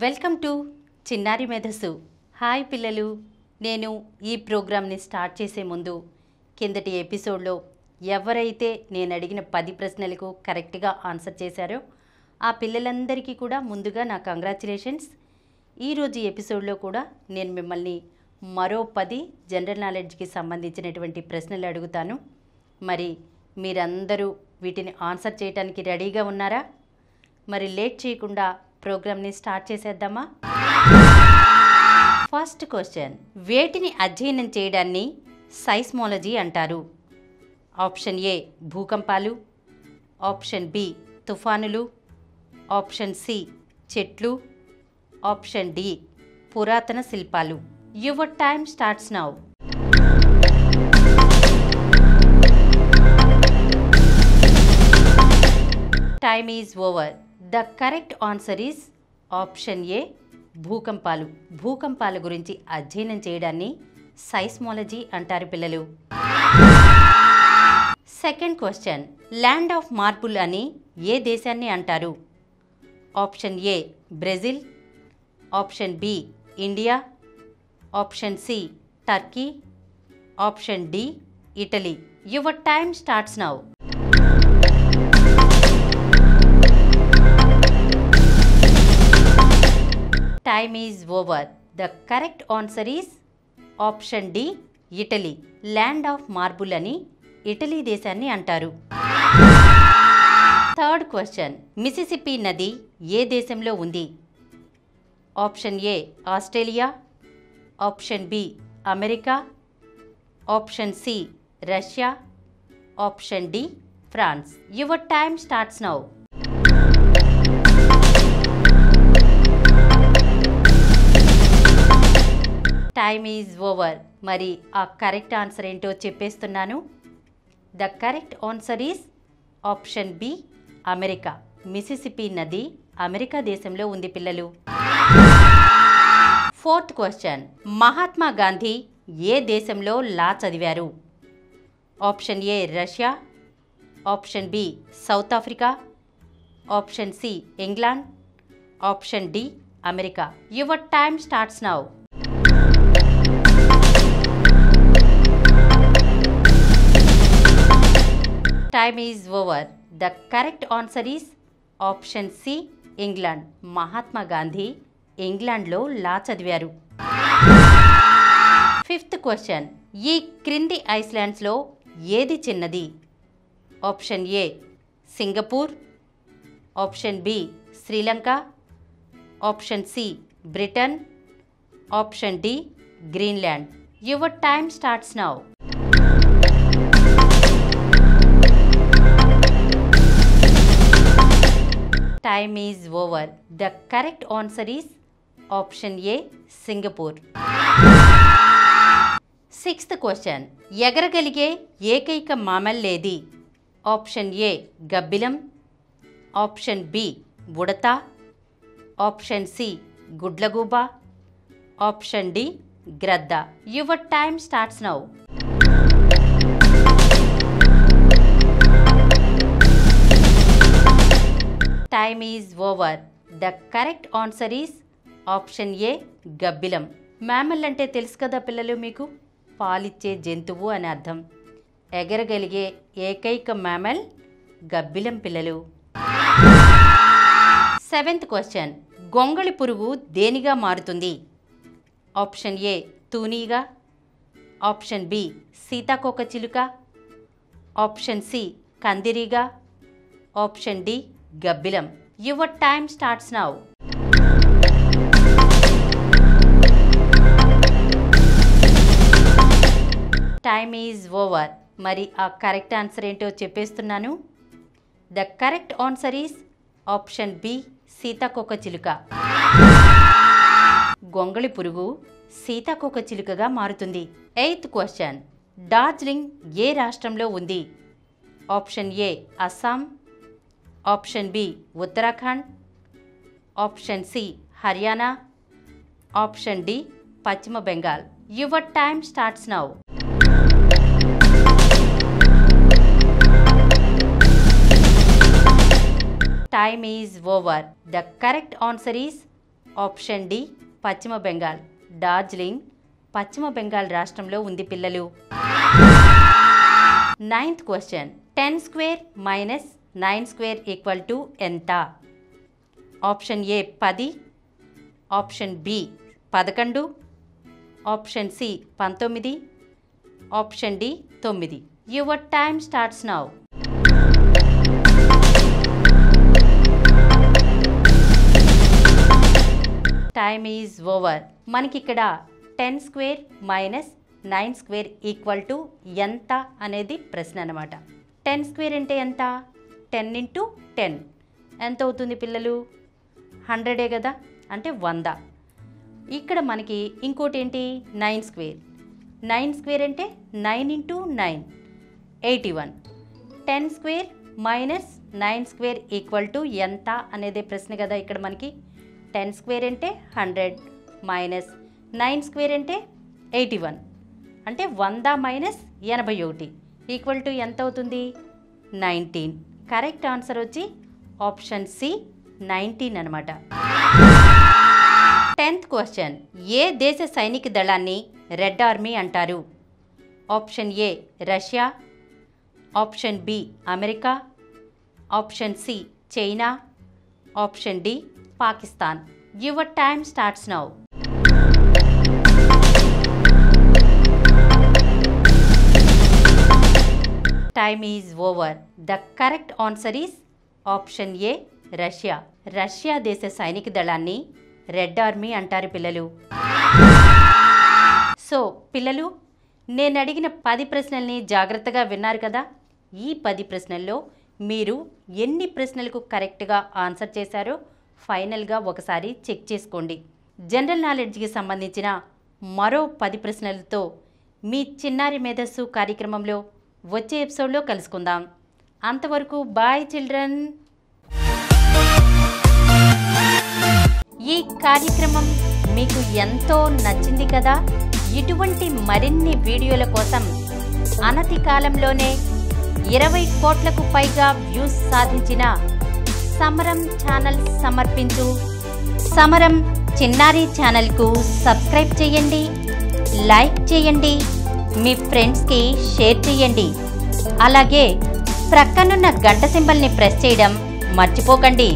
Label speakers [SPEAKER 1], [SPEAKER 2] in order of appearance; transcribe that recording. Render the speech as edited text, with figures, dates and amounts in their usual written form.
[SPEAKER 1] Welcome to చిన్నారి మేధస్సు. Hi పిల్లలు, నేను ఈ ప్రోగ్రామ్ని స్టార్ట్ చేసే ముందు కిందటి ఎపిసోడ్లో ఎవరైతే నేను అడిగిన 10 ప్రశ్నలకు కరెక్ట్గా ఆన్సర్ చేశారో ఆ పిల్లలందరికీ కూడా ముందుగా నా కంగ్రాచులేషన్స్. ఈరోజు ఎపిసోడ్లో కూడా నేను మిమ్మల్ని మరో 10 జనరల్ నాలెడ్జ్కి సంబంధించినటువంటి ప్రశ్నలు అడుగుతాను. మరి మీరందరూ వీటిని ఆన్సర్ చేయడానికి రెడీగా ఉన్నారా? మరి లేట్ చేయకుండా ప్రోగ్రామ్ని స్టార్ట్ చేసేద్దామా? ఫస్ట్ క్వశ్చన్, వేటిని అధ్యయనం చేయడాన్ని సైస్మోలజీ అంటారు? ఆప్షన్ ఏ భూకంపాలు, ఆప్షన్ బి తుఫానులు, ఆప్షన్ సి చెట్లు, ఆప్షన్ డి పురాతన శిల్పాలు. Your time starts now. Time is over. The correct answer is option A భూకంపాలు. భూకంపాల గురించి అధ్యయనం చేయడాన్ని సైస్మోలజీ అంటారు పిల్లలు. Second question, land of marble అని ఏ దేశాన్ని అంటారు? Option A Brazil, option B India, option C Turkey, option D Italy. Your time starts now. Time is over. The correct answer is option D Italy. Land of marble అని Italy దేశాన్ని అంటారు. Third question, Mississippi నది ఏ దేశంలో ఉంది? Option A Australia, option B America, option C Russia, option D France. Your time starts now. Time is over. మరి ఆ correct answer ఏంటో చెప్పేస్తున్నాను. The correct answer is option B America. Mississippi నది America దేశంలో ఉంది పిల్లలు. ఫోర్త్ క్వశ్చన్, మహాత్మా గాంధీ ఏ దేశంలో లా చదివారు? Option A Russia, option B South Africa, option C England, option D America. Your time starts now. Time is over. The correct answer is option C England. Mahatma Gandhi ఇంగ్లాండ్లో law చదివారు. Fifth question, ఈ క్రింది ఐస్లాండ్స్లో ఏది చిన్నది? Option A Singapore, option B Sri Lanka, option C Britain, option D Greenland. Your time starts now. Time is over. The correct answer is option A Singapore. Sixth question, ఎగరగలిగే ఏకైక మామల్లేది? ఆప్షన్ ఏ గబ్బిలం, option B ఉడత, option C గుడ్లగూబ, option D గ్రద్ద. Your time starts now. Time is over. The correct answer is option A గబ్బిలం. Mammal అంటే తెలుసు కదా పిల్లలు మీకు, పాలిచ్చే జంతువు అని అర్థం. ఎగరగలిగే ఏకైక మ్యామల్ గబ్బిలం పిల్లలు. సెవెంత్ క్వశ్చన్, గొంగళి పురుగు దేనిగా మారుతుంది? ఆప్షన్ ఏ తూనీగా, ఆప్షన్ బి సీతాకోక చిలుక, ఆప్షన్ సి కందిరీగా, ఆప్షన్ డి గబ్బిలం. Your time starts now. Time is over. మరి ఆ కరెక్ట్ ఆన్సర్ ఏంటో చెప్పేస్తున్నాను. The correct answer is option B సీతాకోక చిలుక. గొంగళి పురుగు సీతాకోక చిలుకగా మారుతుంది. ఎయిత్ క్వశ్చన్, డార్జిలింగ్ ఏ రాష్ట్రంలో ఉంది? Option A Assam, option B Uttarakhand, option C Haryana, option D Paschim Bengal. Your time starts now. Time is over. The correct answer is option D Paschim Bengal. Darjeeling Paschim Bengal రాష్ట్రంలో ఉంది పిల్లలు. 9th question. 10 square minus 9 square equal to ఎంత? Option A 10, option B 11, option C 19, option D 9. Your time starts now. Time is over. మనకి ఇక్కడ 10 square minus 9 square equal to ఎంత అనేది ప్రశ్న అన్నమాట. 10 స్క్వేర్ అంటే ఎంత? 10 ఇంటూ 10 ఎంత అవుతుంది పిల్లలు? 100 కదా, అంటే 100. ఇక్కడ మనకి ఇంకోటి ఏంటి? 9 స్క్వేర్. 9 స్క్వేర్ అంటే 9 into 9 81. 10 square minus 9 square equal to ఎంత అనేది ప్రశ్న కదా ఇక్కడ మనకి. 10 స్క్వేర్ అంటే 100 మైనస్ 9 స్క్వేర్ అంటే 81, అంటే 100 మైనస్ 81 ఈక్వల్ టు ఎంత అవుతుంది? 19. కరెక్ట్ ఆన్సర్ వచ్చి ఆప్షన్ సి 19 అనమాట. 10th question. ఏ దేశ సైనిక దళాన్ని రెడ్ ఆర్మీ అంటారు? Option A Russia, option B America, option C China, option D Pakistan. Your time starts now. Time is over. The correct answer is option A Russia. Russia దేశ సైనిక దళాన్ని red army అంటారు పిల్లలు. సో పిల్లలు, నేను అడిగిన 10 ప్రశ్నల్ని జాగ్రత్తగా విన్నారు కదా. ఈ 10 ప్రశ్నల్లో మీరు ఎన్ని ప్రశ్నలకు కరెక్ట్గా ఆన్సర్ చేశారో ఫైనల్గా ఒకసారి చెక్ చేసుకోండి. జనరల్ నాలెడ్జ్కి సంబంధించిన మరో 10 ప్రశ్నలతో మీ చిన్నారి మేధస్సు కార్యక్రమంలో వచ్చే ఎపిసోడ్లో కలుసుకుందాం. అంతవరకు బాయ్ చిల్డ్రన్. ఈ కార్యక్రమం మీకు ఎంతో నచ్చింది కదా. ఇటువంటి మరిన్ని వీడియోల కోసం అనతి కాలంలోనే 20 కోట్లకు పైగా వ్యూస్ సాధించిన సమరం ఛానల్ సమర్పించు సమరం చిన్నారి ఛానల్కు సబ్స్క్రైబ్ చేయండి, లైక్ చేయండి, మీ ఫ్రెండ్స్కి షేర్ చేయండి. అలాగే ప్రక్కనున్న గంట సింబల్ని ప్రెస్ చేయడం మర్చిపోకండి.